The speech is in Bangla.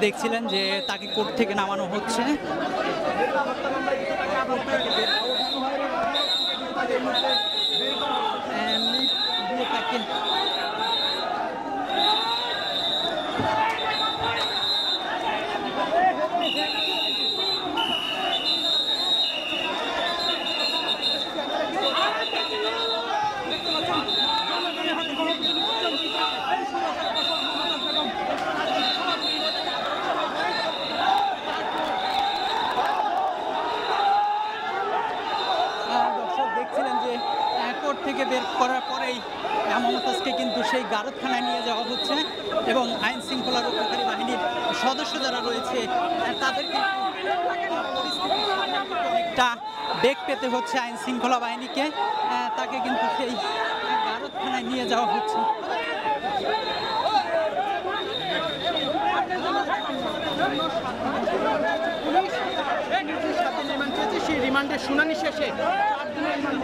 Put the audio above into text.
দেখছিলেন যে তাকে কোর্ট থেকে নামানো হচ্ছে। কোর্ট থেকে বের করার পরেই মমতাজকে কিন্তু সেই গারদখানায় নিয়ে যাওয়া হচ্ছে এবং আইন শৃঙ্খলা রক্ষাকারী বাহিনীর সদস্য যারা রয়েছে তাদের অনেকটা বেগ পেতে হচ্ছে আইন শৃঙ্খলা বাহিনীকে। তাকে কিন্তু সেই গারদখানায় নিয়ে যাওয়া হচ্ছে। সেই রিমান্ডের শুনানি শেষে 4 দিনের রিমান্ড